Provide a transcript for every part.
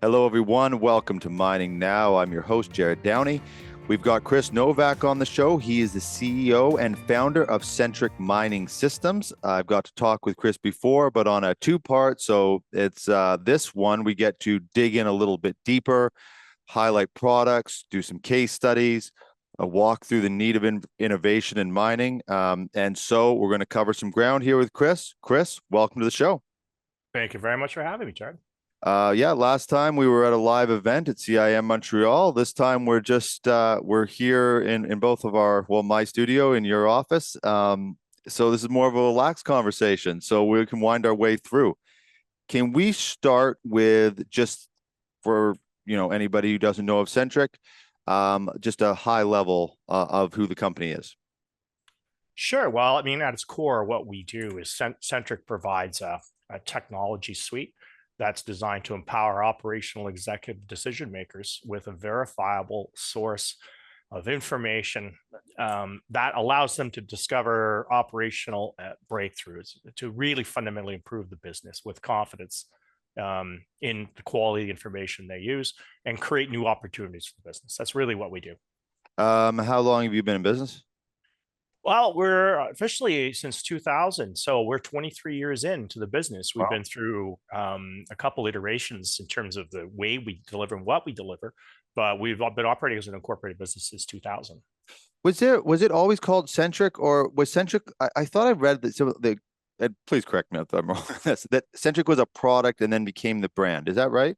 Hello, everyone. Welcome to Mining Now. I'm your host, Jerrod Downey. We've got Chris Novak on the show. He is the CEO and founder of Centric Mining Systems. I've got to talk with Chris before, but on a two-part. So it's this one, we get to dig in a little bit deeper, highlight products, do some case studies, walk through the need of innovation in mining. And so we're going to cover some ground here with Chris. Chris, welcome to the show. Thank you very much for having me, Jerrod. Last time we were at a live event at CIM Montreal. This time we're we're here in both of my studio in your office. So this is more of a relaxed conversation, so we can wind our way through. Can we start with, just for anybody who doesn't know of Centric, just a high level of who the company is? Sure. Well, I mean, at its core, what we do is Centric provides a technology suite that's designed to empower operational executive decision makers with a verifiable source of information that allows them to discover operational breakthroughs to really fundamentally improve the business with confidence in the quality information they use and create new opportunities for the business. That's really what we do. How long have you been in business? Well, we're officially since 2000, so we're 23 years into the business. We've been through a couple iterations in terms of the way we deliver and what we deliver, but we've been operating as an incorporated business since 2000. Was it always called Centric, or was Centric? I thought I read that please correct me if I'm wrong. That Centric was a product and then became the brand. Is that right?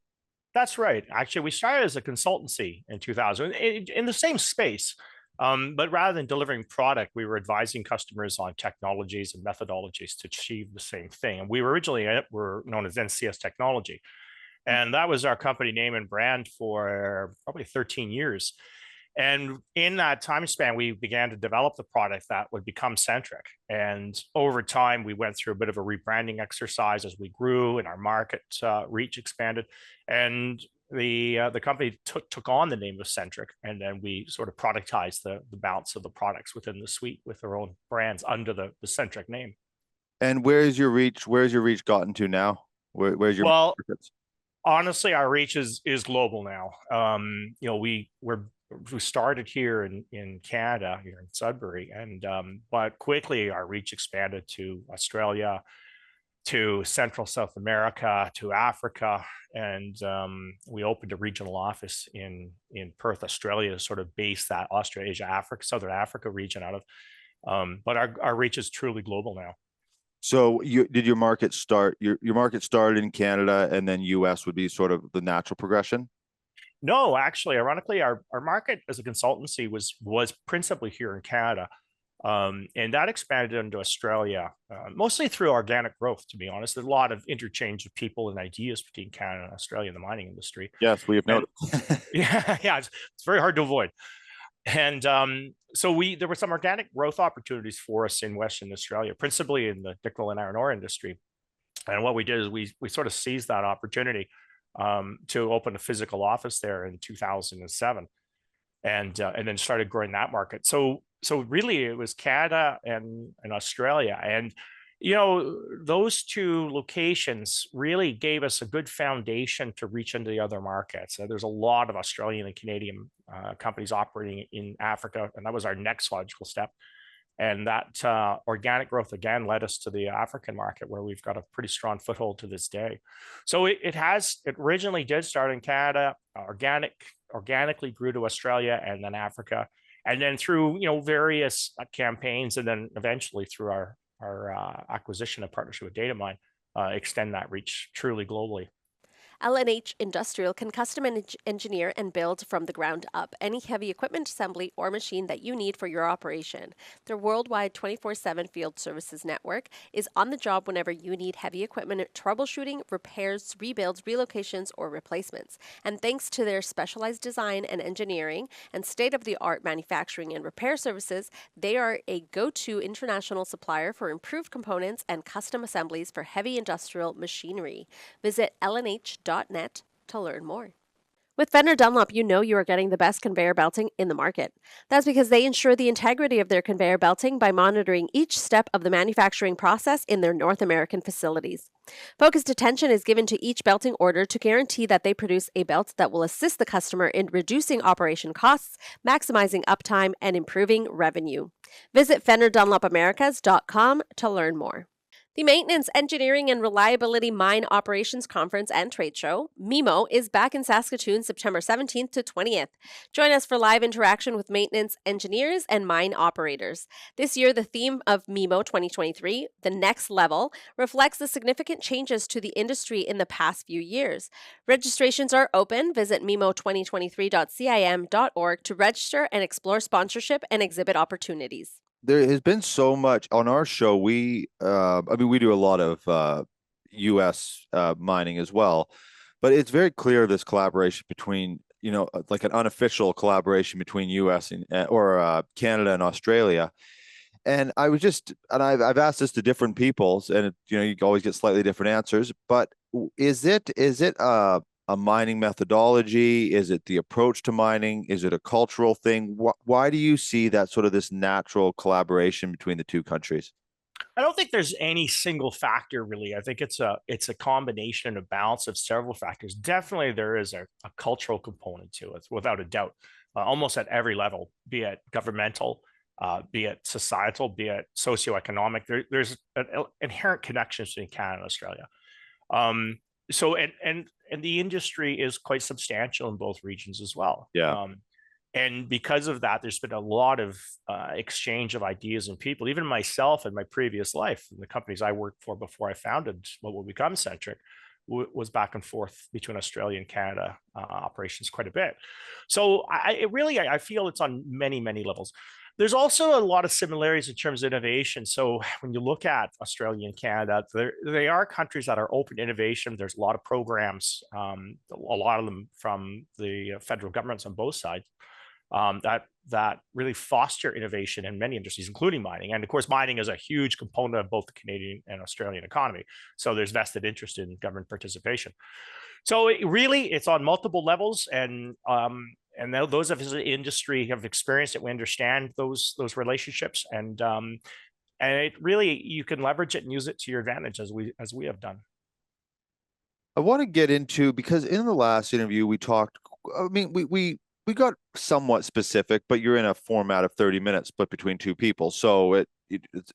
That's right. Actually, we started as a consultancy in 2000 in the same space. But rather than delivering product, we were advising customers on technologies and methodologies to achieve the same thing. And we were known as NCS Technology. And that was our company name and brand for probably 13 years. And in that time span, we began to develop the product that would become Centric. And over time, we went through a bit of a rebranding exercise as we grew and our market reach expanded. And the company took on the name of Centric, and then we sort of productized the balance of the products within the suite with their own brands under the Centric name. And where's your reach gotten to now? Where's your markets? Honestly, our reach is global now. We started here in Canada, here in Sudbury, and but quickly our reach expanded to Australia, to Central South America, to Africa, and we opened a regional office in Perth, Australia, to sort of base that Australasia, Africa, Southern Africa region out of. But our reach is truly global now. So did your market start? Your market started in Canada, and then US would be sort of the natural progression? No, actually, ironically, our market as a consultancy was principally here in Canada. And that expanded into Australia, mostly through organic growth, to be honest. There's a lot of interchange of people and ideas between Canada and Australia in the mining industry. Yes, we have noticed. It's very hard to avoid. And so there were some organic growth opportunities for us in Western Australia, principally in the nickel and iron ore industry. And what we did is we sort of seized that opportunity to open a physical office there in 2007, and then started growing that market. So really it was Canada and Australia. And, those two locations really gave us a good foundation to reach into the other markets. There's a lot of Australian and Canadian companies operating in Africa, and that was our next logical step. And that organic growth again led us to the African market, where we've got a pretty strong foothold to this day. So it originally did start in Canada, organically grew to Australia and then Africa, and then through various campaigns, and then eventually through our acquisition and partnership with Datamine, extend that reach truly globally. L&H Industrial can custom engineer and build from the ground up any heavy equipment assembly or machine that you need for your operation. Their worldwide 24/7 field services network is on the job whenever you need heavy equipment troubleshooting, repairs, rebuilds, relocations, or replacements. And thanks to their specialized design and engineering and state-of-the-art manufacturing and repair services, they are a go-to international supplier for improved components and custom assemblies for heavy industrial machinery. Visit lnh.net to learn more. With Fender Dunlop, you know you are getting the best conveyor belting in the market. That's because they ensure the integrity of their conveyor belting by monitoring each step of the manufacturing process in their North American facilities. Focused attention is given to each belting order to guarantee that they produce a belt that will assist the customer in reducing operation costs, maximizing uptime, and improving revenue. Visit FenderDunlopAmericas.com to learn more. The Maintenance, Engineering, and Reliability Mine Operations Conference and Trade Show, MEMO, is back in Saskatoon September 17th to 20th. Join us for live interaction with maintenance engineers and mine operators. This year, the theme of MEMO 2023, The Next Level, reflects the significant changes to the industry in the past few years. Registrations are open. Visit memo2023.cim.org to register and explore sponsorship and exhibit opportunities. There has been so much on our show. We do a lot of US mining as well, but it's very clear this collaboration between, like an unofficial collaboration between US or Canada and Australia. And I've asked this to different people, and you always get slightly different answers, but is it a mining methodology? Is it the approach to mining? Is it a cultural thing? Why do you see that sort of this natural collaboration between the two countries? I don't think there's any single factor really. I think it's a combination, a balance of several factors. Definitely there is a cultural component to it, without a doubt, almost at every level, be it governmental, be it societal, be it socioeconomic. There's an inherent connections between Canada and Australia. And the industry is quite substantial in both regions as well. Yeah. And because of that, there's been a lot of exchange of ideas and people. Even myself in my previous life, the companies I worked for before I founded what will become Centric, was back and forth between Australia and Canada operations quite a bit. So I feel it's on many, many levels. There's also a lot of similarities in terms of innovation. So when you look at Australia and Canada, they are countries that are open to innovation. There's a lot of programs, a lot of them from the federal governments on both sides, that really foster innovation in many industries, including mining. And of course, mining is a huge component of both the Canadian and Australian economy. So there's vested interest in government participation. So it's on multiple levels, and those of us in the industry have experienced it. We understand those relationships, and it really, you can leverage it and use it to your advantage, as we have done. I want to get into, because in the last interview we talked. I mean, we got somewhat specific, but you're in a format of 30 minutes split between two people, so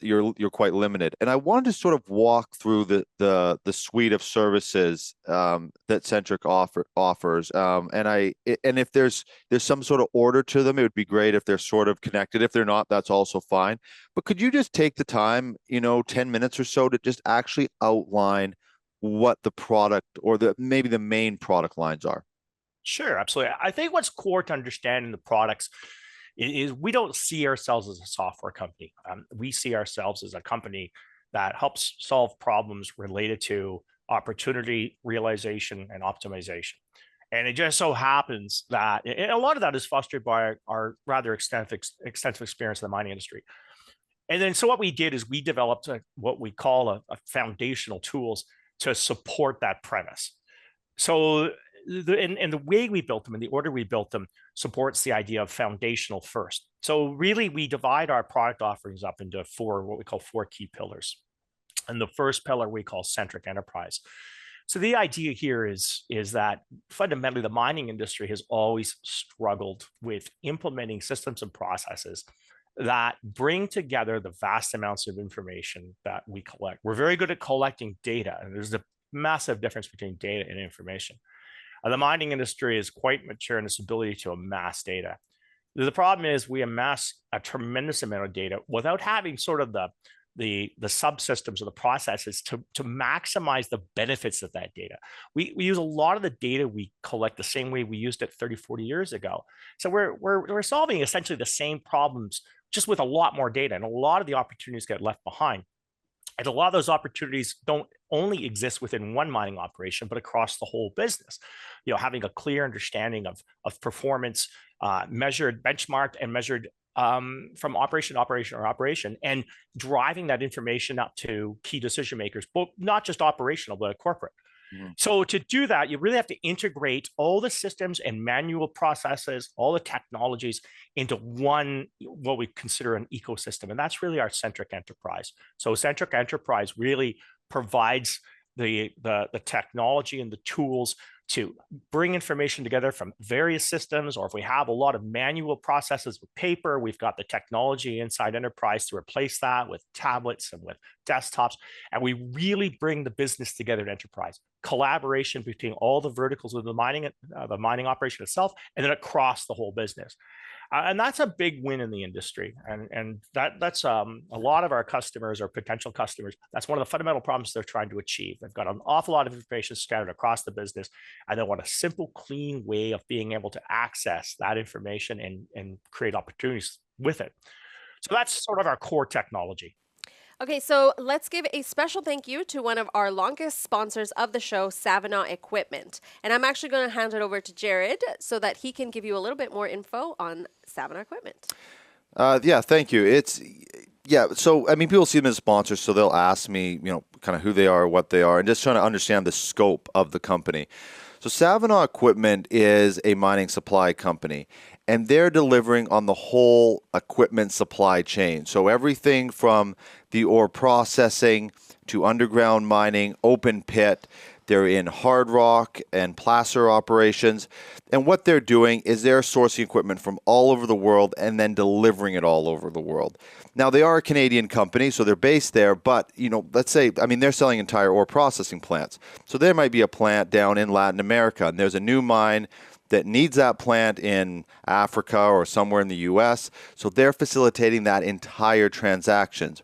you're quite limited. And I wanted to sort of walk through the suite of services that Centric offers. And if there's some sort of order to them, it would be great if they're sort of connected. If they're not, that's also fine. But could you just take the time, 10 minutes or so, to just actually outline what the product, or maybe the main product lines are? Sure, absolutely. I think what's core to understanding the products is we don't see ourselves as a software company. We see ourselves as a company that helps solve problems related to opportunity realization and optimization. And it just so happens that, and a lot of that is fostered by our rather extensive experience in the mining industry. And then so what we did is we developed what we call a foundational tools to support that premise. So the way we built them and the order we built them supports the idea of foundational first. So really, we divide our product offerings up into what we call four key pillars. And the first pillar we call Centric Enterprise. So the idea here is that fundamentally the mining industry has always struggled with implementing systems and processes that bring together the vast amounts of information that we collect. We're very good at collecting data, and there's a massive difference between data and information. The mining industry is quite mature in its ability to amass data. The problem is we amass a tremendous amount of data without having sort of the subsystems or the processes to maximize the benefits of that data. We use a lot of the data we collect the same way we used it 30, 40 years ago. So we're solving essentially the same problems, just with a lot more data, and a lot of the opportunities get left behind. And a lot of those opportunities don't only exist within one mining operation, but across the whole business. Having a clear understanding of performance, measured, benchmarked, and measured from operation to operation, and driving that information up to key decision makers, both not just operational, but corporate. So to do that, you really have to integrate all the systems and manual processes, all the technologies into one, what we consider an ecosystem. And that's really our Centric Enterprise. So Centric Enterprise really provides the technology and the tools to bring information together from various systems, or if we have a lot of manual processes with paper, we've got the technology inside Enterprise to replace that with tablets and with desktops. And we really bring the business together in Enterprise. Collaboration between all the verticals of the mining operation itself, and then across the whole business. And that's a big win in the industry. And that's a lot of our customers or potential customers. That's one of the fundamental problems they're trying to achieve. They've got an awful lot of information scattered across the business, and they want a simple, clean way of being able to access that information and create opportunities with it. So that's sort of our core technology. Okay, so let's give a special thank you to one of our longest sponsors of the show, Savona Equipment. And I'm actually going to hand it over to Jerrod so that he can give you a little bit more info on Savona Equipment. Yeah, thank you. So I mean, people see them as sponsors, so they'll ask me, kind of who they are, what they are, and just trying to understand the scope of the company. So Savona Equipment is a mining supply company, and they're delivering on the whole equipment supply chain. So everything from the ore processing to underground mining, open pit. They're in hard rock and placer operations. And what they're doing is they're sourcing equipment from all over the world and then delivering it all over the world. Now, they are a Canadian company, so they're based there. But, let's say, they're selling entire ore processing plants. So there might be a plant down in Latin America, and there's a new mine that needs that plant in Africa or somewhere in the US. So they're facilitating that entire transactions.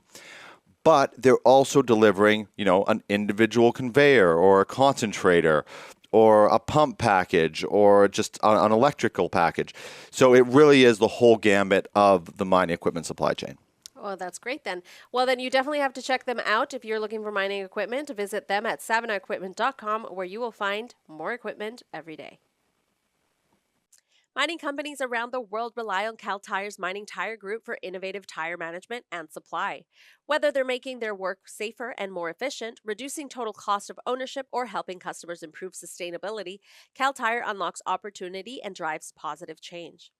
But they're also delivering, an individual conveyor or a concentrator or a pump package or just an electrical package. So it really is the whole gambit of the mining equipment supply chain. Oh, that's great then. Well, then you definitely have to check them out. If you're looking for mining equipment, visit them at savonaequipment.com, where you will find more equipment every day. Mining companies around the world rely on Cal Tire's Mining Tire Group for innovative tire management and supply. Whether they're making their work safer and more efficient, reducing total cost of ownership, or helping customers improve sustainability, Cal Tire unlocks opportunity and drives positive change.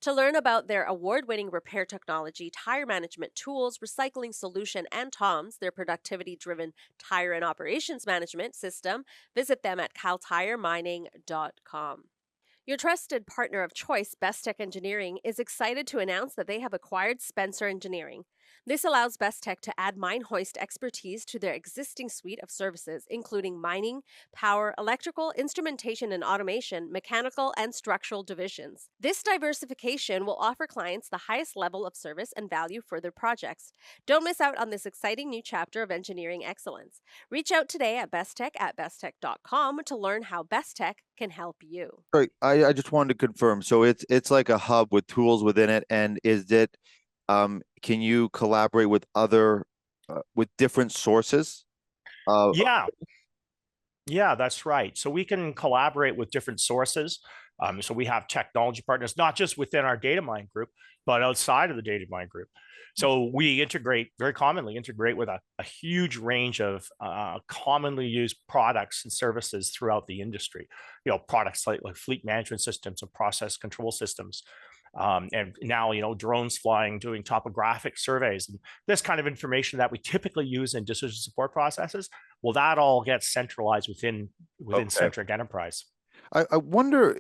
To learn about their award-winning repair technology, tire management tools, recycling solution, and TOMS, their productivity-driven tire and operations management system, visit them at caltiremining.com. Your trusted partner of choice, Bestech Engineering, is excited to announce that they have acquired Spencer Engineering. This allows Bestech to add mine hoist expertise to their existing suite of services, including mining, power, electrical, instrumentation and automation, mechanical, and structural divisions. This diversification will offer clients the highest level of service and value for their projects. Don't miss out on this exciting new chapter of engineering excellence. Reach out today at bestech@bestech.com to learn how Bestech can help you. Sorry, I just wanted to confirm. So it's like a hub with tools within it, and is it? Can you collaborate with with different sources? Yeah, that's right. So we can collaborate with different sources. So we have technology partners, not just within our data mine group, but outside of the data mine group. So we very commonly integrate with a huge range of commonly used products and services throughout the industry. Products like fleet management systems and process control systems. And now, drones flying, doing topographic surveys, and this kind of information that we typically use in decision support processes. Well, that all gets centralized within Centric Enterprise. I wonder,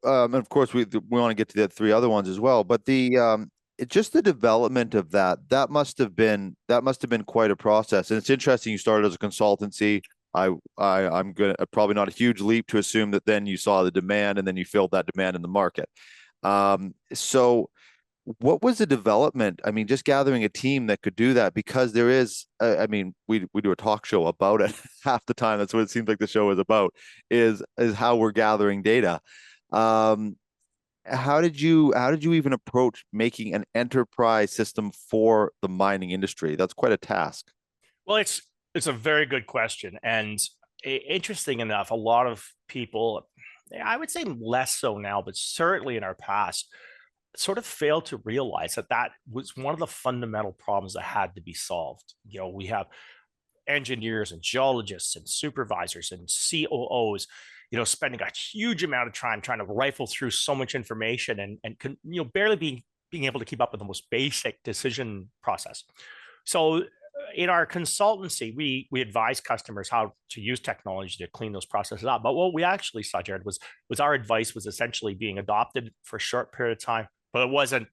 and of course we want to get to the three other ones as well, but just the development of that must have been quite a process. And it's interesting you started as a consultancy. I'm probably not a huge leap to assume that then you saw the demand and then you filled that demand in the market. So what was the development? Just gathering a team that could do that, because there is, we do a talk show about it half the time. That's what it seems like the show is about, is how we're gathering data. How did you even approach making an enterprise system for the mining industry? That's quite a task. Well, it's a very good question. And interesting enough, a lot of people, I would say less so now, but certainly in our past, sort of failed to realize that was one of the fundamental problems that had to be solved. We have engineers and geologists and supervisors and COOs, spending a huge amount of time trying to rifle through so much information and barely being able to keep up with the most basic decision process. So in our consultancy, we advise customers how to use technology to clean those processes up. But what we actually saw, Jerrod, was our advice was essentially being adopted for a short period of time, but it wasn't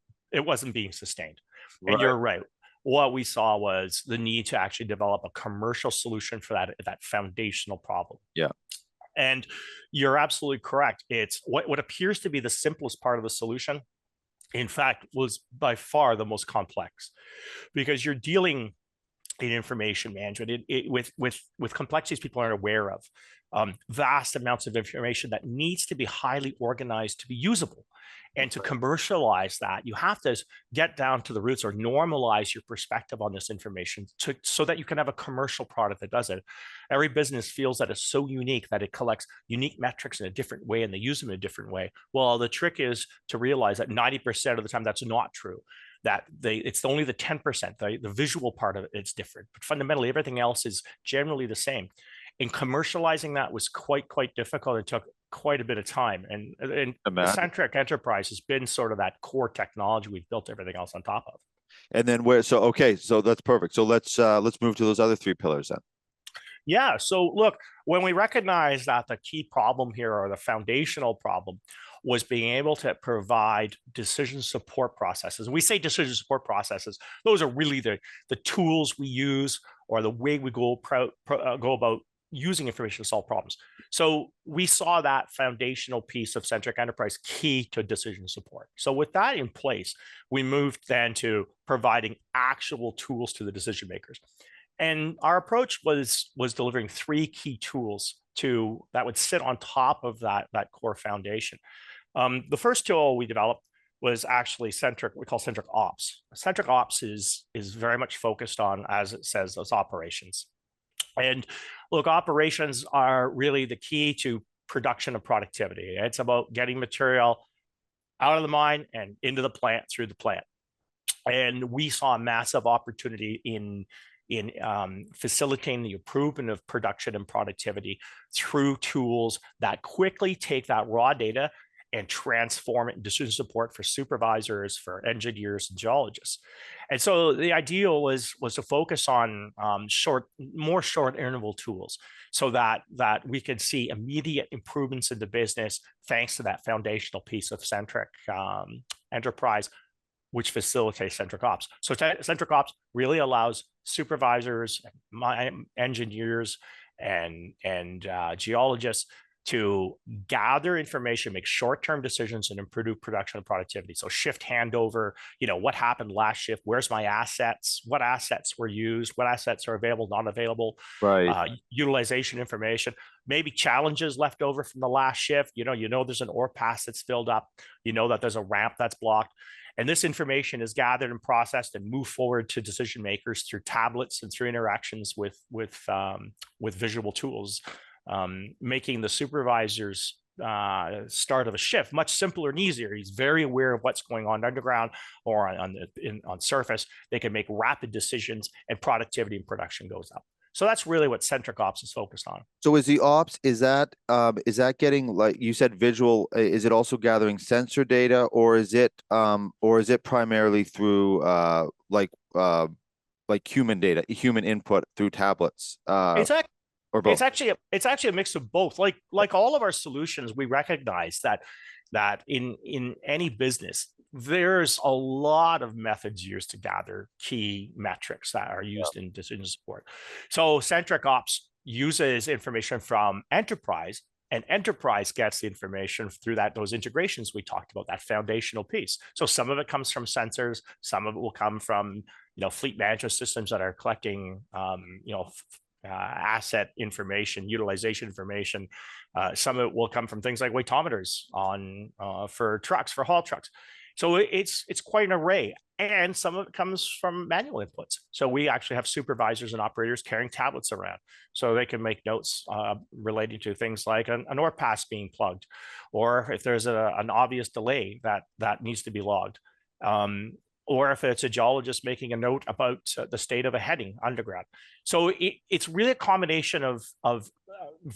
being sustained. Right. And you're right. What we saw was the need to actually develop a commercial solution for that foundational problem. Yeah. And you're absolutely correct. It's what appears to be the simplest part of the solution, in fact, was by far the most complex, because you're dealing in information management with complexities people aren't aware of, vast amounts of information that needs to be highly organized to be usable. And to commercialize that, you have to get down to the roots or normalize your perspective on this information so that you can have a commercial product that does it. Every business feels that it's so unique that it collects unique metrics in a different way and they use them in a different way. Well, the trick is to realize that 90% of the time that's not true. That it's only the 10%, the visual part of it's different, but fundamentally everything else is generally the same. And commercializing that was quite difficult. It took quite a bit of time, and the Centric Enterprise has been sort of that core technology we've built everything else on top of. And then so that's perfect. So let's move to those other three pillars then. Yeah. So look, when we recognize that the key problem here, or the foundational problem, was being able to provide decision support processes. And we say decision support processes, those are really the tools we use or the way we go about using information to solve problems. So we saw that foundational piece of Centric Enterprise key to decision support. So with that in place, we moved then to providing actual tools to the decision makers. And our approach was delivering three key tools that would sit on top of that core foundation. The first tool we developed was actually we call Centric Ops. Centric Ops is very much focused on, as it says, those operations. And look, operations are really the key to production and productivity. It's about getting material out of the mine and into the plant, through the plant. And we saw a massive opportunity in facilitating the improvement of production and productivity through tools that quickly take that raw data and transform it into decision support for supervisors, for engineers and geologists. And so the ideal was to focus on more short interval tools so that we could see immediate improvements in the business thanks to that foundational piece of Centric Enterprise, which facilitates Centric Ops. So Centric Ops really allows supervisors, engineers, and geologists to gather information, make short-term decisions, and improve production and productivity. So shift handover, what happened last shift? Where's my assets? What assets were used? What assets are available, not available? Right. Utilization information, maybe challenges left over from the last shift. There's an ore pass that's filled up. That there's a ramp that's blocked. And this information is gathered and processed and moved forward to decision makers through tablets and through interactions with visual tools, making the supervisor's start of a shift much simpler and easier. He's very aware of what's going on underground or on surface. They can make rapid decisions, and productivity and production goes up. So that's really what Centric Ops is focused on. So is the ops, is that getting, like you said, visual? Is it also gathering sensor data, or is it primarily through like human data, human input through tablets? Exactly. Or both? It's actually a mix of both. Like all of our solutions, we recognize that in any business, there's a lot of methods used to gather key metrics that are used in decision support. So Centric Ops uses information from Enterprise, and Enterprise gets the information through those integrations we talked about, that foundational piece. So some of it comes from sensors, some of it will come from fleet management systems that are collecting asset information, utilization information. Some of it will come from things like weightometers for trucks, for haul trucks. So it's quite an array, and some of it comes from manual inputs. So we actually have supervisors and operators carrying tablets around, so they can make notes relating to things like an ore pass being plugged, or if there's an obvious delay that needs to be logged. or if it's a geologist making a note about the state of a heading underground. So it's really a combination of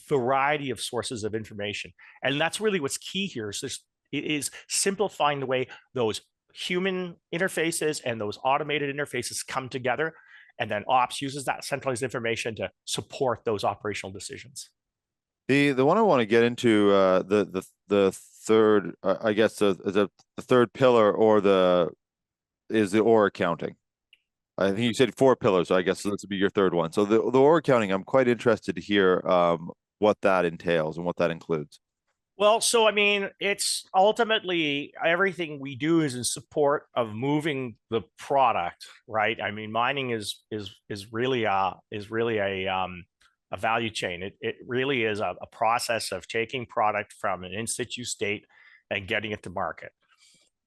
variety of sources of information. And that's really what's key here is simplifying the way those human interfaces and those automated interfaces come together. And then ops uses that centralized information to support those operational decisions. The one I want to get into, the third, I guess the third pillar is the ore accounting. I think you said 4 pillars, so I guess this would be your third one. So the ore accounting, I'm quite interested to hear what that entails and what that includes. Well, so I mean, it's ultimately everything we do is in support of moving the product, right? I mean, mining is really a value chain. It really is a process of taking product from an in situ state and getting it to market,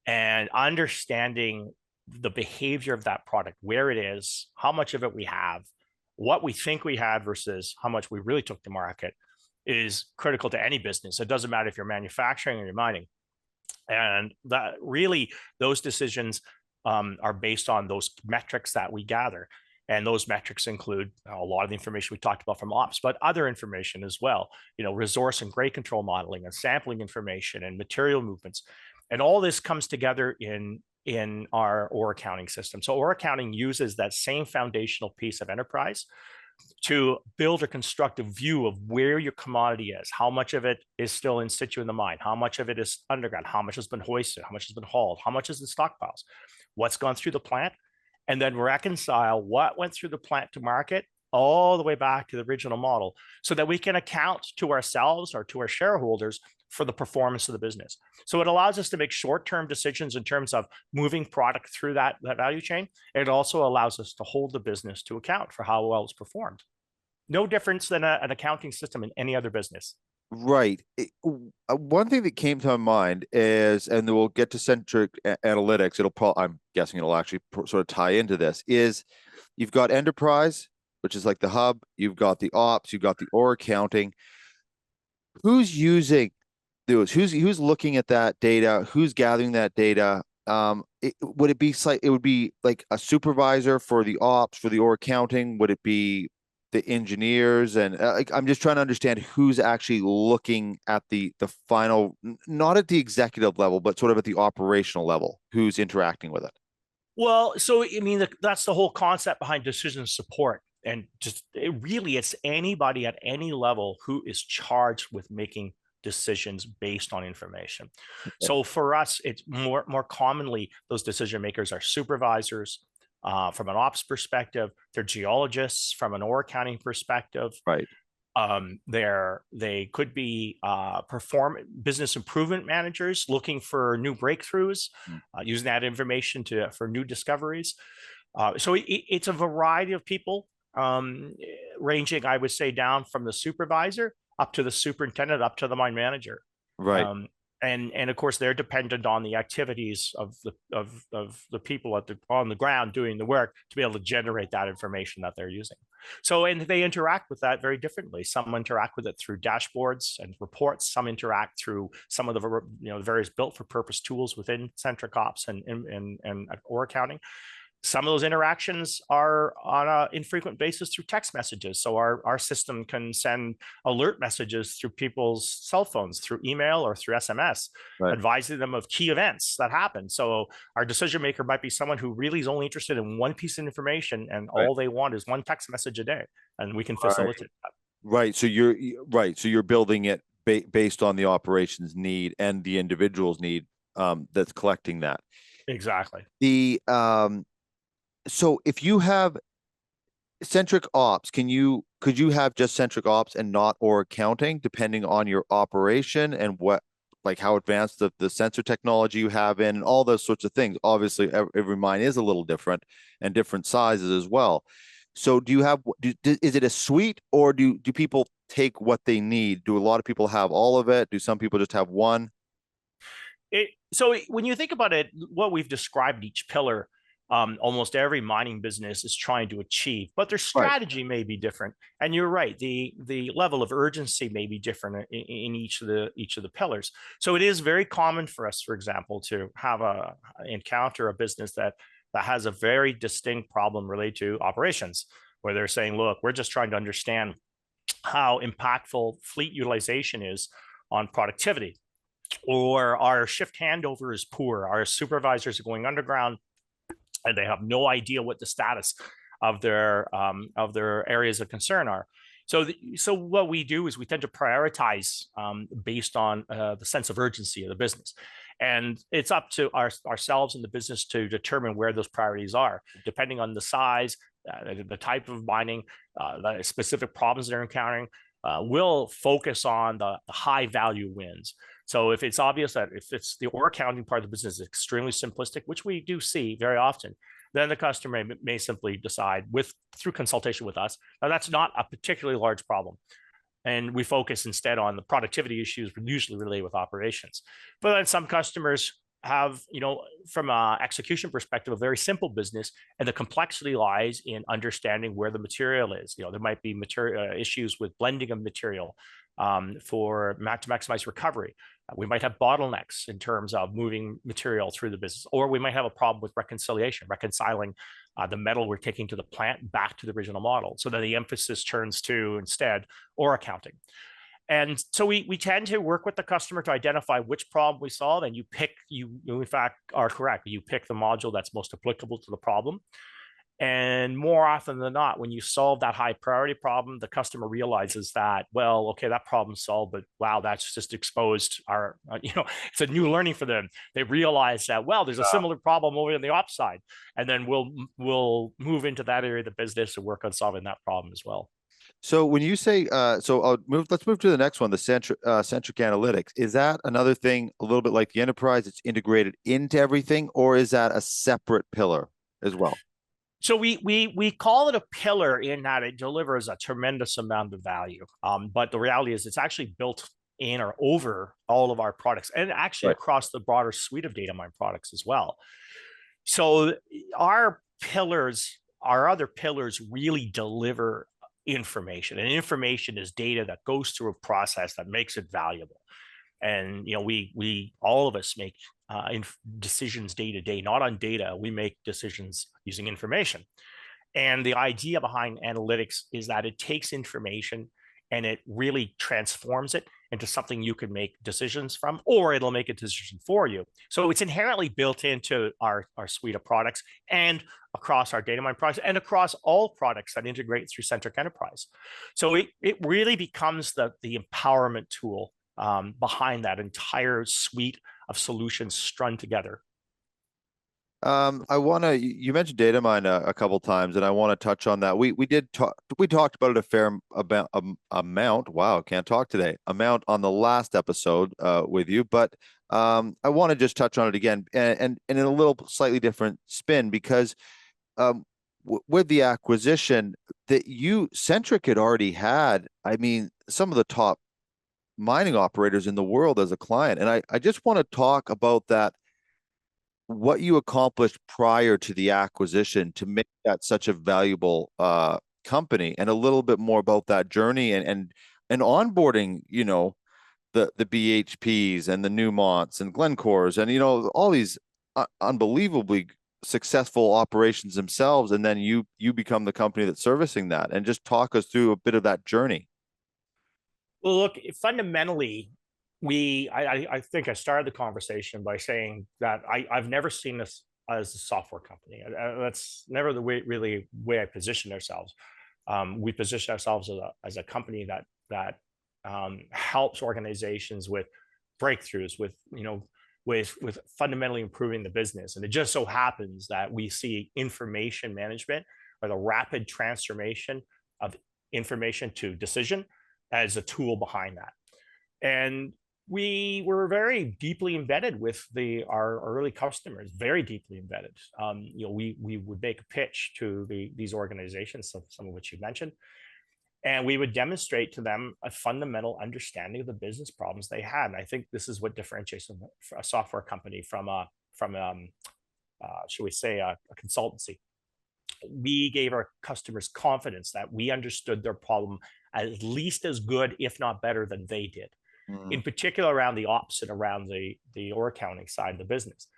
and understanding the behavior of that product, where it is, how much of it we have, what we think we had versus how much we really took to market, is critical to any business. It doesn't matter if you're manufacturing or you're mining. And that really, those decisions are based on those metrics that we gather. And those metrics include a lot of the information we talked about from ops, but other information as well, resource and grade control modeling and sampling information and material movements. And all this comes together in our ore accounting system. So ore accounting uses that same foundational piece of enterprise to build or construct a view of where your commodity is, how much of it is still in situ in the mine, how much of it is underground, how much has been hoisted, how much has been hauled, how much is in stockpiles, what's gone through the plant, and then reconcile what went through the plant to market all the way back to the original model, so that we can account to ourselves or to our shareholders for the performance of the business. So it allows us to make short-term decisions in terms of moving product through that value chain. It also allows us to hold the business to account for how well it's performed. No difference than an accounting system in any other business. Right. One thing that came to my mind is, and we'll get to Centric Analytics, I'm guessing it'll actually sort of tie into this, is you've got Enterprise, which is like the hub, you've got the ops, you've got the ore accounting. Who's using those? Who's looking at that data? Who's gathering that data? It would be like a supervisor for the ops, for the ore accounting? Would it be the engineers? And I'm just trying to understand who's actually looking at the final, not at the executive level, but sort of at the operational level, who's interacting with it. Well, so I mean, that's the whole concept behind decision support. And it's anybody at any level who is charged with making decisions based on information. Okay. So for us, it's more commonly those decision makers are supervisors from an ops perspective. They're geologists from an ore accounting perspective. Right. They could be business improvement managers looking for new breakthroughs, using that information for new discoveries. So it's a variety of people, ranging, I would say, down from the supervisor up to the superintendent, up to the mine manager. Right. And of course, they're dependent on the activities of the people on the ground doing the work to be able to generate that information that they're using. So, and they interact with that very differently. Some interact with it through dashboards and reports. Some interact through some of the various built for purpose tools within Centric Ops and ore accounting. Some of those interactions are on an infrequent basis through text messages. So our system can send alert messages through people's cell phones, through email or through SMS, right, advising them of key events that happen. So our decision maker might be someone who really is only interested in one piece of information, and right, all they want is one text message a day, and we can facilitate that. Right. So you're building it based on the operations need and the individual's need that's collecting that. Exactly. So if you have Centric Ops, could you have just Centric Ops and not ore accounting, depending on your operation and how advanced the sensor technology you have in, and all those sorts of things? Obviously, every mine is a little different and different sizes as well. So is it a suite, or do people take what they need? Do a lot of people have all of it? Do some people just have one? So when you think about it, what we've described, each pillar, almost every mining business is trying to achieve, but their strategy may be different. And you're right, the level of urgency may be different in each of the pillars. So it is very common for us, for example, to have encounter a business that that has a very distinct problem related to operations, where they're saying, look, we're just trying to understand how impactful fleet utilization is on productivity, or our shift handover is poor, our supervisors are going underground and they have no idea what the status of their areas of concern are. So what we do is we tend to prioritize based on the sense of urgency of the business. And it's up to ourselves and the business to determine where those priorities are, depending on the size, the type of mining, the specific problems they're encountering. We'll focus on the high value wins. So if it's obvious that if it's the ore counting part of the business is extremely simplistic, which we do see very often, then the customer may simply decide through consultation with us, now that's not a particularly large problem. And we focus instead on the productivity issues usually related with operations. But then some customers have, from an execution perspective, a very simple business, and the complexity lies in understanding where the material is. There might be material issues with blending of material to maximize recovery. We might have bottlenecks in terms of moving material through the business, or we might have a problem with reconciling the metal we're taking to the plant back to the original model. So then the emphasis turns to instead ore accounting. And so we tend to work with the customer to identify which problem we solve, and you in fact are correct. You pick the module that's most applicable to the problem. And more often than not, when you solve that high priority problem, the customer realizes that, well, okay, that problem's solved, but wow, that's just exposed it's a new learning for them. They realize that, well, there's a similar problem over on the ops side. And then we'll move into that area of the business and work on solving that problem as well. So when you say, let's move to the next one, the Centric Analytics. Is that another thing, a little bit like the enterprise, it's integrated into everything, or is that a separate pillar as well? So we call it a pillar in that it delivers a tremendous amount of value. But the reality is it's actually built in or over all of our products, and actually across the broader suite of data mine products as well. So our other pillars really deliver information, and information is data that goes through a process that makes it valuable. And we all of us make decisions day to day, not on data. We make decisions using information. And the idea behind analytics is that it takes information and it really transforms it into something you can make decisions from, or it'll make a decision for you. So it's inherently built into our suite of products and across our data mine products and across all products that integrate through Centric Enterprise. So it really becomes the empowerment tool behind that entire suite of solutions strung together. You mentioned data mine a couple times, and I want to touch on that. We talked about it a fair amount. Wow, can't talk today. Amount on the last episode with you, but I want to just touch on it again, and in a little slightly different spin, because with the acquisition that Centric had already had, I mean, some of the top mining operators in the world as a client. And I just want to talk about that, what you accomplished prior to the acquisition to make that such a valuable company, and a little bit more about that journey and onboarding, the BHPs and the Newmonts and Glencores and, all these unbelievably successful operations themselves. And then you become the company that's servicing that, and just talk us through a bit of that journey. Well, look, fundamentally, I think I started the conversation by saying that I've never seen this as a software company. That's never the way I position ourselves. We position ourselves as a company that helps organizations with breakthroughs, with fundamentally improving the business. And it just so happens that we see information management, or the rapid transformation of information to decision, as a tool behind that. And we were very deeply embedded with our early customers, very deeply embedded. We would make a pitch to these organizations, some of which you mentioned, and we would demonstrate to them a fundamental understanding of the business problems they had. And I think this is what differentiates a software company from should we say, a consultancy. We gave our customers confidence that we understood their problem at least as good, if not better, than they did. In particular around the ops and around the ore accounting side of the business.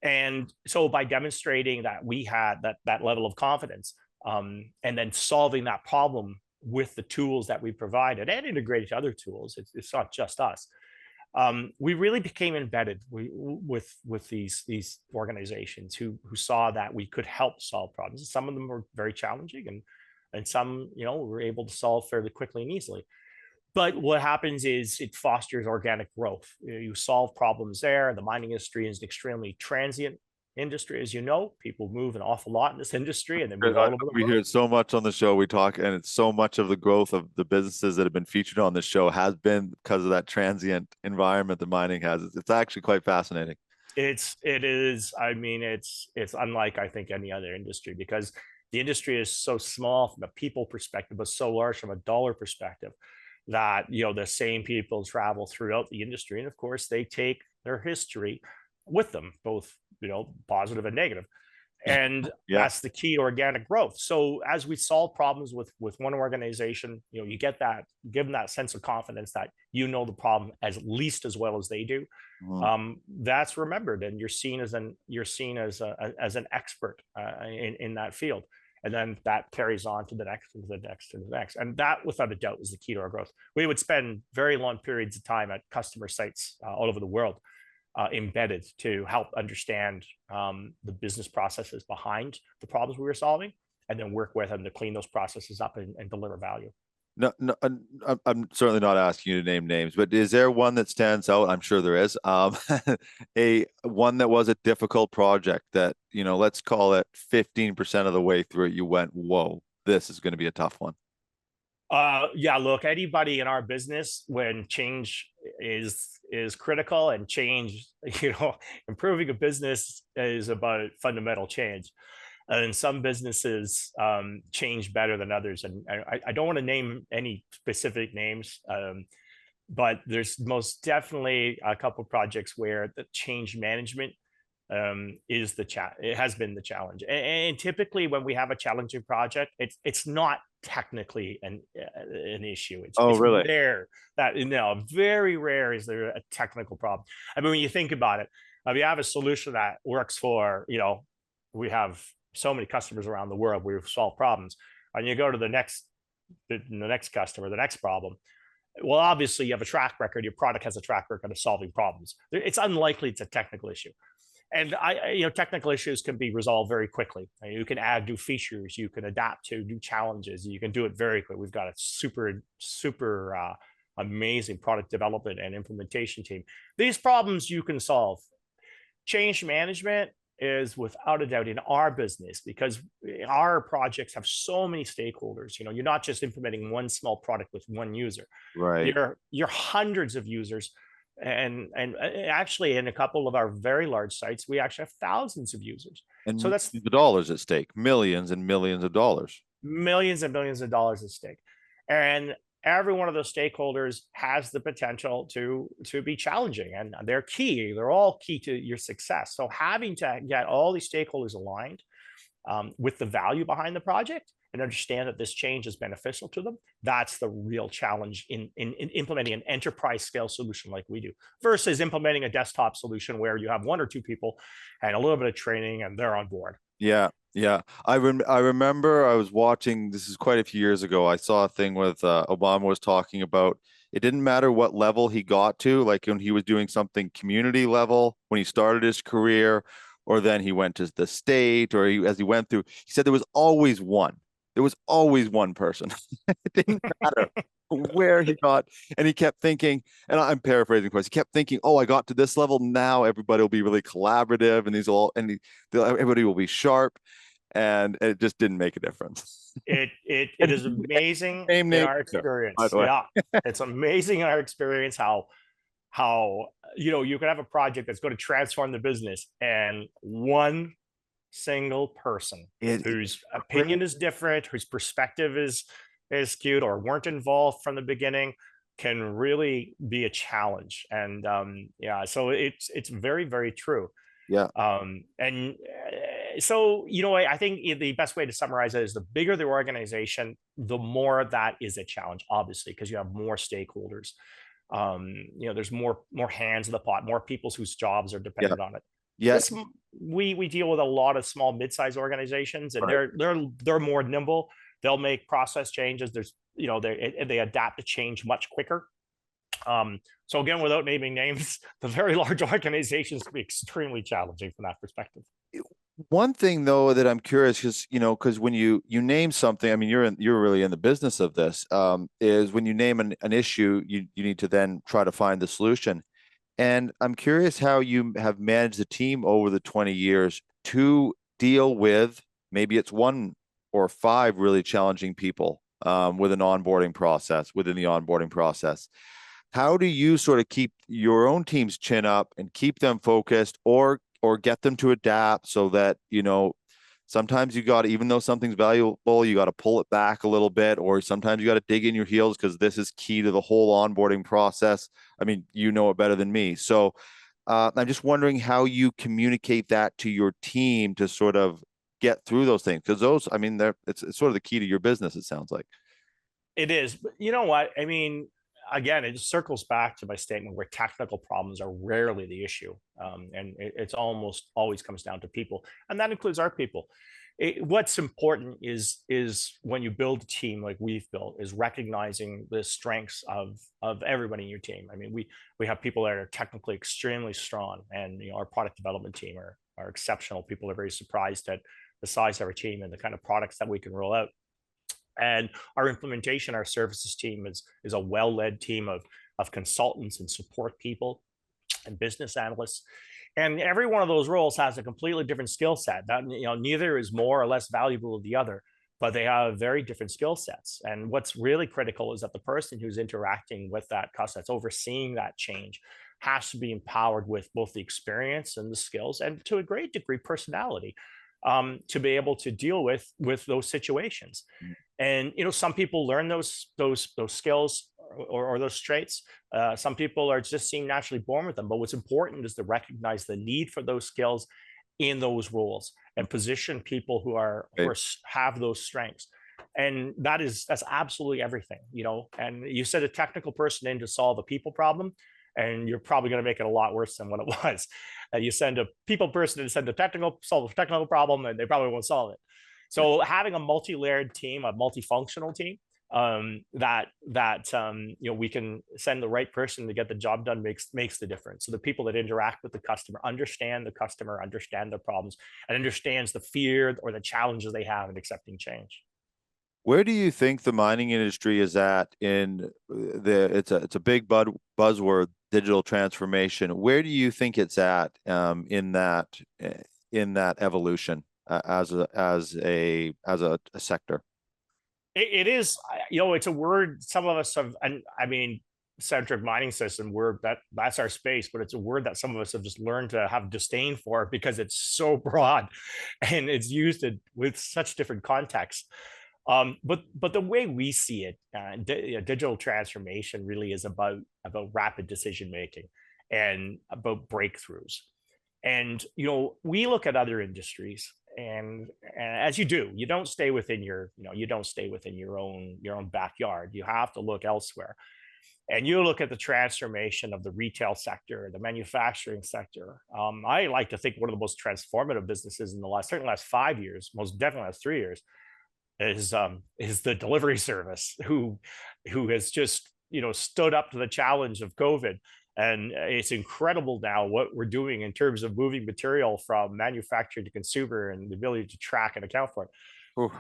And so by demonstrating that we had that level of confidence, and then solving that problem with the tools that we provided and integrated to other tools, it's not just us. We really became embedded with these organizations who saw that we could help solve problems. Some of them were very challenging, and some, we were able to solve fairly quickly and easily. But what happens is it fosters organic growth. You solve problems there. The mining industry is an extremely transient industry, as you know. People move an awful lot in this industry, and they move all over the world. We hear it so much on the show. We talk, and it's so much of the growth of the businesses that have been featured on the show has been because of that transient environment that mining has. It's actually quite fascinating. It is. I mean, it's unlike, I think, any other industry, because the industry is so small from a people perspective, but so large from a dollar perspective, that the same people travel throughout the industry, and of course they take their history with them, both positive and negative. And that's the key to organic growth. So as we solve problems with one organization, you get that, give them that sense of confidence that the problem as least as well as they do. That's remembered, and you're seen as an expert in that field. And then that carries on to the next, to the next, to the next. And that, without a doubt, is the key to our growth. We would spend very long periods of time at customer sites all over the world, embedded to help understand the business processes behind the problems we were solving, and then work with them to clean those processes up and deliver value. No, I'm certainly not asking you to name names, but is there one that stands out? I'm sure there is. A one that was a difficult project that, let's call it 15% of the way through it, you went, whoa, this is going to be a tough one. Yeah, look, anybody in our business, when change is critical, and change, improving a business is about fundamental change. And some businesses change better than others. And I don't want to name any specific names, but there's most definitely a couple of projects where the change management is it has been the challenge. And typically when we have a challenging project, it's not technically an issue. It's really? Rare that, very rare is there a technical problem. I mean, when you think about it, if you have a solution that works for, we have so many customers around the world, we've solved problems, and you go to the next customer, the next problem. Well, obviously you have a track record. Your product has a track record of solving problems. It's unlikely it's a technical issue. And technical issues can be resolved very quickly. You can add new features, you can adapt to new challenges, you can do it very quickly. We've got a super amazing product development and implementation team. These problems you can solve. Change management is without a doubt in our business, because our projects have so many stakeholders. You're not just implementing one small product with one user, right? You're hundreds of users, and actually in a couple of our very large sites, we actually have thousands of users. And so that's the dollars at stake, millions and millions of dollars, millions and millions of dollars at stake. And every one of those stakeholders has the potential to be challenging, and they're key. They're all key to your success. So having to get all these stakeholders aligned with the value behind the project, and understand that this change is beneficial to them, that's the real challenge in implementing an enterprise scale solution like we do, versus implementing a desktop solution where you have one or two people and a little bit of training and they're on board. Yeah. I remember I was watching, this is quite a few years ago, I saw a thing with Obama was talking about, it didn't matter what level he got to, like when he was doing something community level, when he started his career, or then he went to the state, or as he went through, he said there was always one. There was always one person. It didn't matter where he got. And he kept thinking, and I'm paraphrasing, of course, he kept thinking, oh, I got to this level. Now everybody will be really collaborative, and everybody will be sharp. And it just didn't make a difference. It is amazing in our experience. Yeah, it's amazing in our experience how you can have a project that's going to transform the business, and one single person whose opinion is different, whose perspective is skewed, or weren't involved from the beginning, can really be a challenge. And so it's very, very true. Yeah. So I think the best way to summarize it is, the bigger the organization, the more that is a challenge, obviously, because you have more stakeholders. There's more hands in the pot, more people whose jobs are dependent on it. Yes. we deal with a lot of small, mid-sized organizations, and Right. they're more nimble. They'll make process changes. There's, they adapt to change much quicker. So again, without naming names, the very large organizations can be extremely challenging from that perspective. One thing though that I'm curious, because when you name something, I mean, you're really in the business of this, is when you name an issue, you need to then try to find the solution. And I'm curious how you have managed the team over the 20 years to deal with, maybe it's 1 or 5 really challenging people with an onboarding process, within the onboarding process. How do you sort of keep your own team's chin up and keep them focused, or get them to adapt so that, sometimes you got to, even though something's valuable, you got to pull it back a little bit, or sometimes you got to dig in your heels because this is key to the whole onboarding process. I mean, you know it better than me. So I'm just wondering how you communicate that to your team to sort of get through those things, because those, I mean, it's sort of the key to your business, it sounds like. It is, but you know what? I mean, again, it just circles back to my statement where technical problems are rarely the issue. And it's almost always comes down to people, and that includes our people. What's important is when you build a team like we've built, is recognizing the strengths of everybody in your team. I mean, we have people that are technically extremely strong, and our product development team are exceptional. People are very surprised at the size of our team and the kind of products that we can roll out. And our implementation, our services team is a well-led team of consultants and support people and business analysts. And every one of those roles has a completely different skill set. That, neither is more or less valuable than the other, but they have very different skill sets. And what's really critical is that the person who's interacting with that customer, that's overseeing that change, has to be empowered with both the experience and the skills, and to a great degree, personality, to be able to deal with those situations. And some people learn those skills or those traits. Some people are just seem naturally born with them. But what's important is to recognize the need for those skills in those roles and position people who have those strengths. And that's absolutely everything. And you send a technical person in to solve a people problem, and you're probably going to make it a lot worse than what it was. You send a people person to solve a technical problem, and they probably won't solve it. So having a multi-layered team, a multifunctional team, we can send the right person to get the job done makes the difference. So the people that interact with the customer, understand their problems, and understands the fear or the challenges they have in accepting change. Where do you think the mining industry is at in it's a big buzzword, digital transformation? Where do you think it's at in that evolution as a sector? It is, it's a word some of us have, and I mean, Centric Mining System, that's our space, but it's a word that some of us have just learned to have disdain for because it's so broad and it's used with such different contexts. But the way we see it, digital transformation really is about rapid decision making and about breakthroughs. And we look at other industries, and as you do, you don't stay within your own backyard. You have to look elsewhere. And you look at the transformation of the retail sector, the manufacturing sector. I like to think one of the most transformative businesses in certainly last 5 years, most definitely last 3 years, is the delivery service, who has just stood up to the challenge of COVID. And it's incredible now what we're doing in terms of moving material from manufacturer to consumer and the ability to track and account for it. Oh,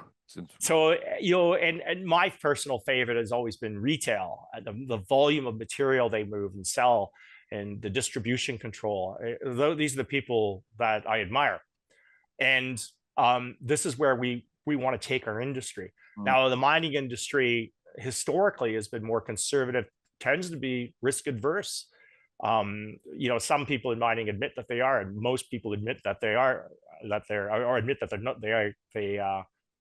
so, and my personal favorite has always been retail. The volume of material they move and sell, and the distribution control. These are the people that I admire. And this is where we want to take our industry. Now, the mining industry historically has been more conservative, tends to be risk adverse. Some people in mining admit that they are, and most people admit that they are, or admit that they're not.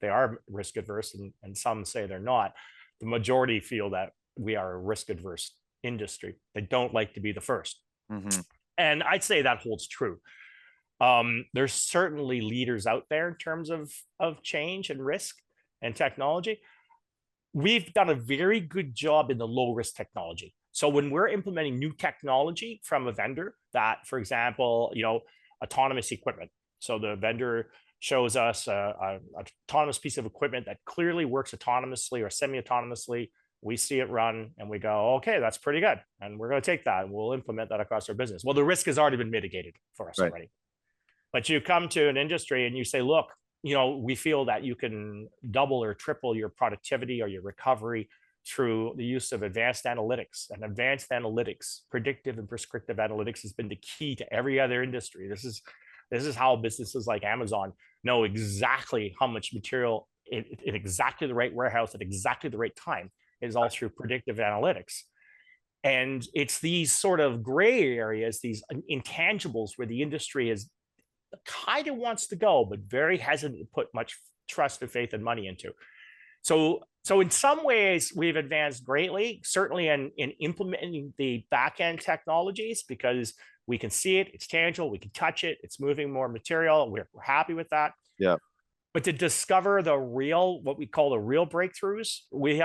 They are risk adverse, and some say they're not. The majority feel that we are a risk adverse industry. They don't like to be the first. Mm-hmm. And I'd say that holds true. There's certainly leaders out there in terms of change and risk and technology. We've done a very good job in the low risk technology. So when we're implementing new technology from a vendor that, for example, autonomous equipment. So the vendor shows us an autonomous piece of equipment that clearly works autonomously or semi-autonomously. We see it run and we go, okay, that's pretty good. And we're going to take that and we'll implement that across our business. Well, the risk has already been mitigated for us already. But you come to an industry and you say, look, we feel that you can double or triple your productivity or your recovery through the use of advanced analytics. And advanced analytics, predictive and prescriptive analytics, has been the key to every other industry. This is how businesses like Amazon know exactly how much material in exactly the right warehouse at exactly the right time. Is all through predictive analytics. And it's these sort of gray areas, these intangibles where the industry is kind of wants to go, but very hesitant to put much trust and faith and money into. So in some ways, we've advanced greatly, certainly in implementing the back-end technologies, because we can see it, it's tangible, we can touch it, it's moving more material, we're happy with that. Yeah. But to discover the real, what we call the real breakthroughs, we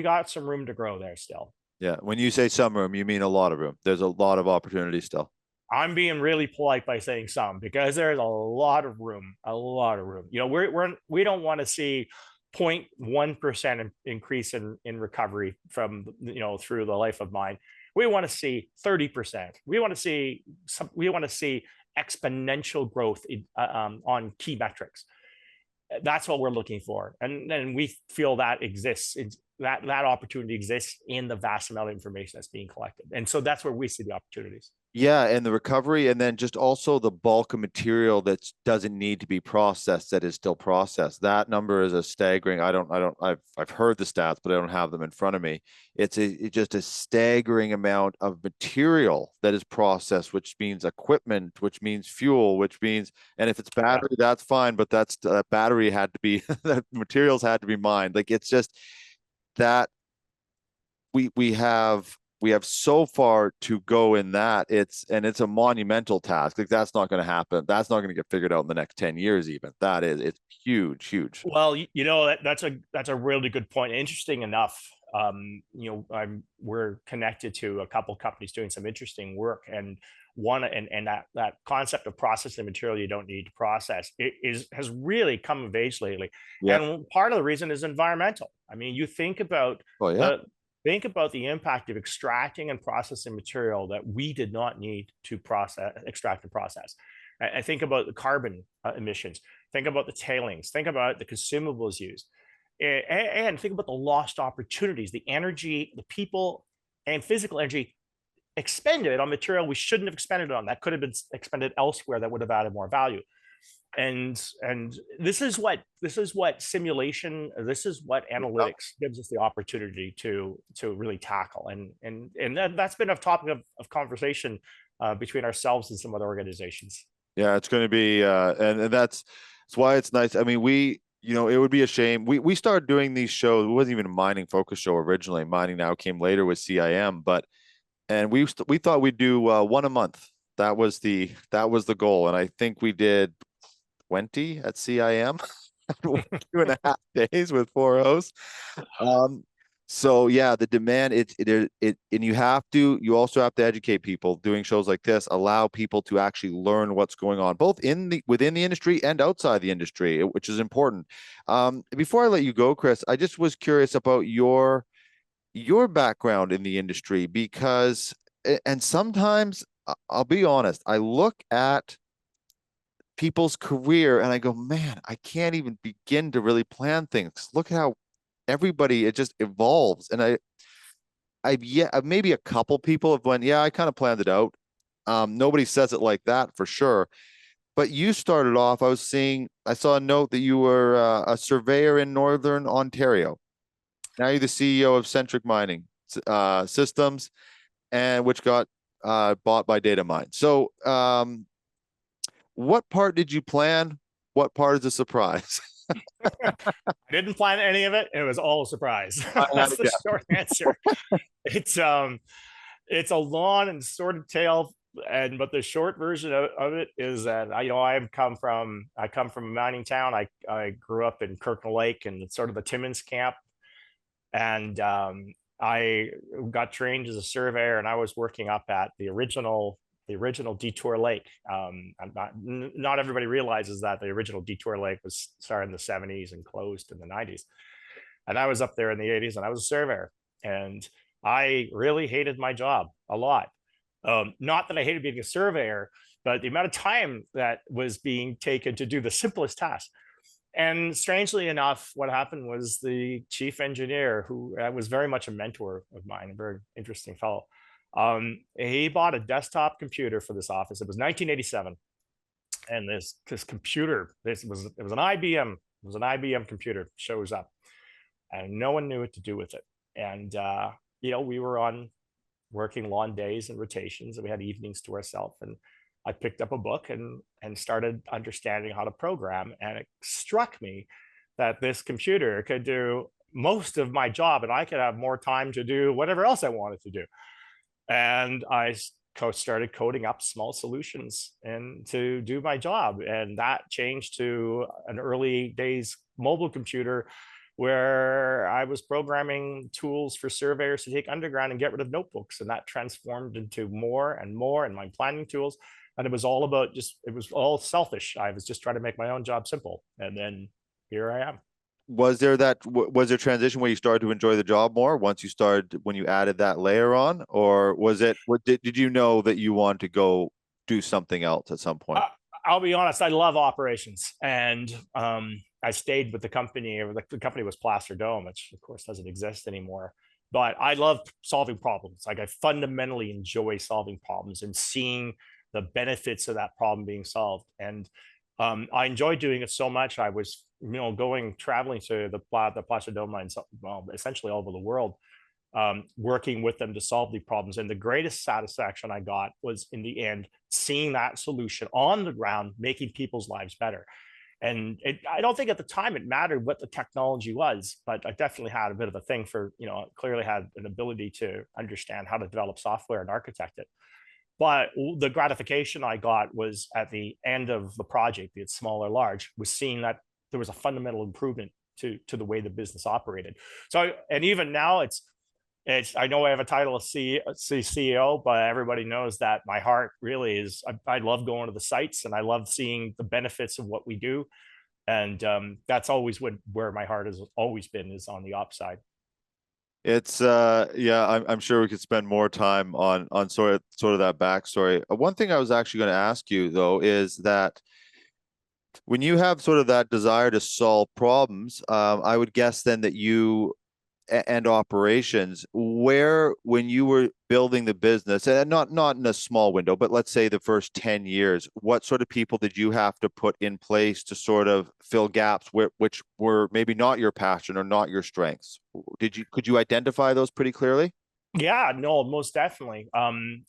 got some room to grow there still. Yeah. When you say some room, you mean a lot of room. There's a lot of opportunity still. I'm being really polite by saying some, because there's a lot of room, we don't want to see 0.1% increase in recovery from, through the life of mine. We want to see 30%. We want to see exponential growth on key metrics. That's what we're looking for. And we feel that exists. That opportunity exists in the vast amount of information that's being collected. And so that's where we see the opportunities. Yeah, and the recovery, and then just also the bulk of material that doesn't need to be processed that is still processed. That number is a staggering. I've heard the stats, but I don't have them in front of me. It's just a staggering amount of material that is processed, which means equipment, which means fuel, which means, and if it's battery, that's fine, but that battery had to be, that materials had to be mined. Like, it's just that we have so far to go in that. It's a monumental task. Like, that's not going to happen. That's not going to get figured out in the next 10 years even. It's huge. Well, that's a really good point. Interesting enough, we're connected to a couple of companies doing some interesting work, and that concept of processing material you don't need to process has really come of age lately. Yeah. And part of the reason is environmental. I mean, you think about think about the impact of extracting and processing material that we did not need to extract and process. I think about the carbon emissions, think about the tailings, think about the consumables used, and think about the lost opportunities, the energy, the people, and physical energy expended on material we shouldn't have expended on, that could have been expended elsewhere that would have added more value. And this is what simulation, this is what analytics gives us the opportunity to really tackle, and that's been a topic of conversation between ourselves and some other organizations. Yeah, it's going to be and that's why it's nice. I mean, it would be a shame. We started doing these shows. It wasn't even a mining focus show originally. Mining Now came later with CIM, and we thought we'd do one a month. That was the goal, and I think we did 20 at CIM, 2.5 days with 4 hosts. So yeah, the demand, and you also have to educate people. Doing shows like this allow people to actually learn what's going on, both within the industry and outside the industry, which is important. Before I let you go, Chris, I just was curious about your background in the industry, because, and sometimes I'll be honest, I look at people's career and I go, man, I can't even begin to really plan things. Look how everybody, it just evolves. And maybe a couple people have went, yeah, I kind of planned it out. Nobody says it like that for sure. But you started off, I saw a note that you were a surveyor in Northern Ontario. Now you're the CEO of Centric Mining Systems, and which got bought by Datamine. So what part did you plan? What part is a surprise? I didn't plan any of it. It was all a surprise. That's the short answer. It's a long and sordid tale, but the short version of it is that I come from a mining town. I grew up in Kirkland Lake and sort of the Timmins camp, and I got trained as a surveyor, and I was working up at the original the original Detour Lake. Not everybody realizes that the original Detour Lake was started in the 70s and closed in the 90s. And I was up there in the 80s, and I was a surveyor, and I really hated my job a lot. Not that I hated being a surveyor, but the amount of time that was being taken to do the simplest task. And strangely enough, what happened was the chief engineer, who was very much a mentor of mine, a very interesting fellow, he bought a desktop computer for this office. It was 1987, and this computer, it was an IBM computer, shows up, and no one knew what to do with it. And we were working long days and rotations, and we had evenings to ourselves. And I picked up a book and started understanding how to program. And it struck me that this computer could do most of my job, and I could have more time to do whatever else I wanted to do. And I started coding up small solutions and to do my job. And that changed to an early days mobile computer, where I was programming tools for surveyors to take underground and get rid of notebooks. And that transformed into more and more in my planning tools. And it was all about it was all selfish. I was just trying to make my own job simple. And then here I am. Was there transition where you started to enjoy the job more when you added that layer on, or did you know that you wanted to go do something else at some point? I'll be honest, I love operations, and I stayed with the company. The company was Placer Dome, which of course doesn't exist anymore. But I love solving problems. Like, I fundamentally enjoy solving problems and seeing the benefits of that problem being solved. And I enjoyed doing it so much. I was, traveling to the Placer Dome mines, essentially all over the world, working with them to solve the problems. And the greatest satisfaction I got was, in the end, seeing that solution on the ground, making people's lives better. And I don't think at the time it mattered what the technology was, but I definitely had a bit of a thing for, clearly had an ability to understand how to develop software and architect it. But the gratification I got was at the end of the project, be it small or large, was seeing that there was a fundamental improvement to the way the business operated. So, and even now I know I have a title of CEO, but everybody knows that my heart really is, I love going to the sites, and I love seeing the benefits of what we do. And that's always where my heart has always been, is on the ops side. It's I'm sure we could spend more time on sort of that backstory. One thing I was actually going to ask you, though, is that when you have sort of that desire to solve problems, I would guess then that you and operations, when you were building the business, and not in a small window, but let's say the first 10 years, what sort of people did you have to put in place to sort of fill gaps which were maybe not your passion or not your strengths? Could you identify those pretty clearly? Yeah, no, most definitely.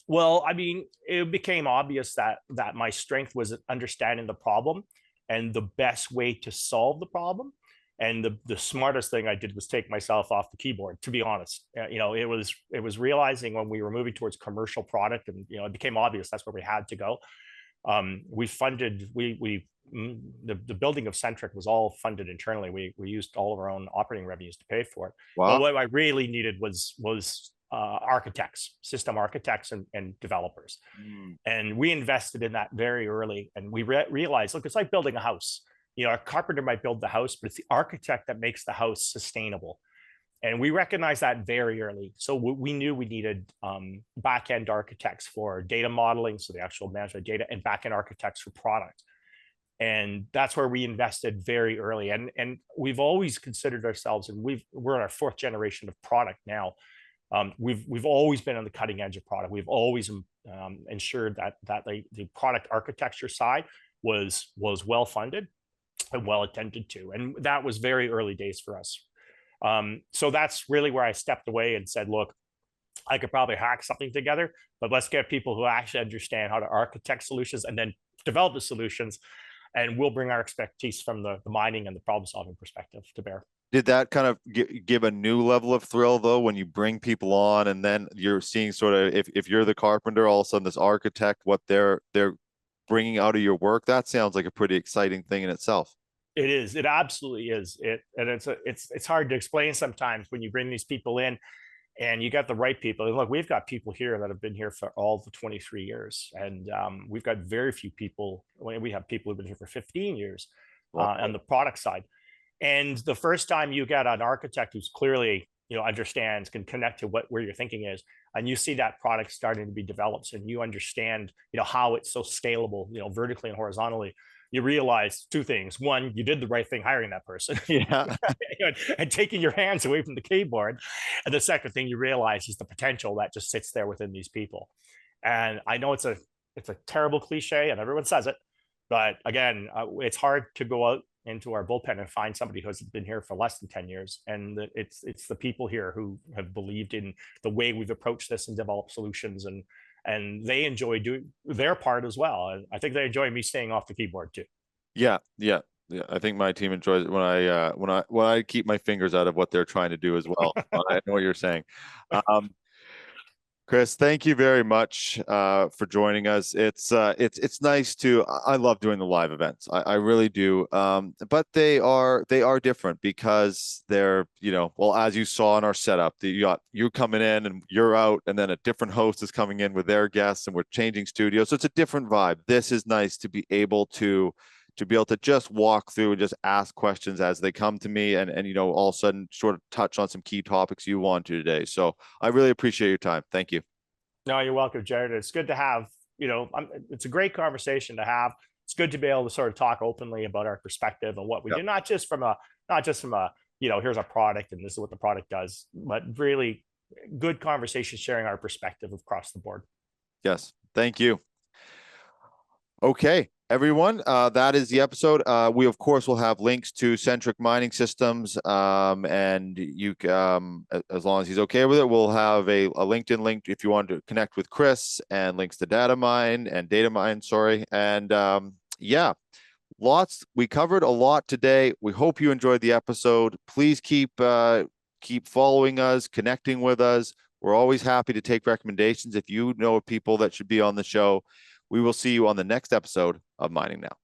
Well, I mean, it became obvious that my strength was understanding the problem and the best way to solve the problem. And the smartest thing I did was take myself off the keyboard, to be honest. It was realizing when we were moving towards commercial product, and it became obvious that's where we had to go. The building of Centric was all funded internally. We used all of our own operating revenues to pay for it. Wow. But what I really needed was architects, system architects, and developers. And we invested in that very early. And we realized, look, it's like building a house. A carpenter might build the house, but it's the architect that makes the house sustainable. And we recognized that very early. So we knew we needed back-end architects for data modeling, so the actual management of data, and back-end architects for product. And that's where we invested very early. And we've always considered ourselves, and we're in our fourth generation of product now. We've always been on the cutting edge of product. We've always ensured that the product architecture side was well funded and well attended to. And that was very early days for us. So that's really where I stepped away and said, look, I could probably hack something together, but let's get people who actually understand how to architect solutions and then develop the solutions. And we'll bring our expertise from the mining and the problem solving perspective to bear. Did that kind of give a new level of thrill, though, when you bring people on and then you're seeing sort of, if you're the carpenter, all of a sudden this architect, what they're bringing out of your work? That sounds like a pretty exciting thing in itself. It is. It absolutely is. It's hard to explain sometimes when you bring these people in, and you got the right people. And look, we've got people here that have been here for all the 23 years, and we've got very few people. We have people who've been here for 15 years on the product side. And the first time you get an architect who's clearly, understands, can connect to where your thinking is, and you see that product starting to be developed, and you understand, how it's so scalable, vertically and horizontally, you realize two things. One, you did the right thing hiring that person, Yeah. and taking your hands away from the keyboard. And the second thing you realize is the potential that just sits there within these people. And I know it's a terrible cliche, and everyone says it, but again, it's hard to go out into our bullpen and find somebody who's been here for less than 10 years. And it's the people here who have believed in the way we've approached this and developed solutions, and they enjoy doing their part as well. And I think they enjoy me staying off the keyboard too. Yeah. I think my team enjoys it when I keep my fingers out of what they're trying to do as well. I know what you're saying. Chris, thank you very much for joining us. It's nice I love doing the live events. I really do. But they are different because they're, well, as you saw in our setup, you coming in and you're out, and then a different host is coming in with their guests, and we're changing studios. So it's a different vibe. This is nice to be able to just walk through and just ask questions as they come to me, and all of a sudden sort of touch on some key topics you want to today. So I really appreciate your time. Thank you. No, you're welcome, Jerrod. It's good to have, it's a great conversation to have. It's good to be able to sort of talk openly about our perspective and what we do, not just from a, here's a product and this is what the product does, but really good conversation sharing our perspective across the board. Yes. Thank you. Okay, everyone, that is the episode. We, of course, will have links to Centric Mining Systems, and you, as long as he's okay with it, we'll have a LinkedIn link if you want to connect with Chris, and links to Datamine, sorry. And yeah, we covered a lot today. We hope you enjoyed the episode. Please keep following us, connecting with us. We're always happy to take recommendations if you know of people that should be on the show. We will see you on the next episode of Mining Now.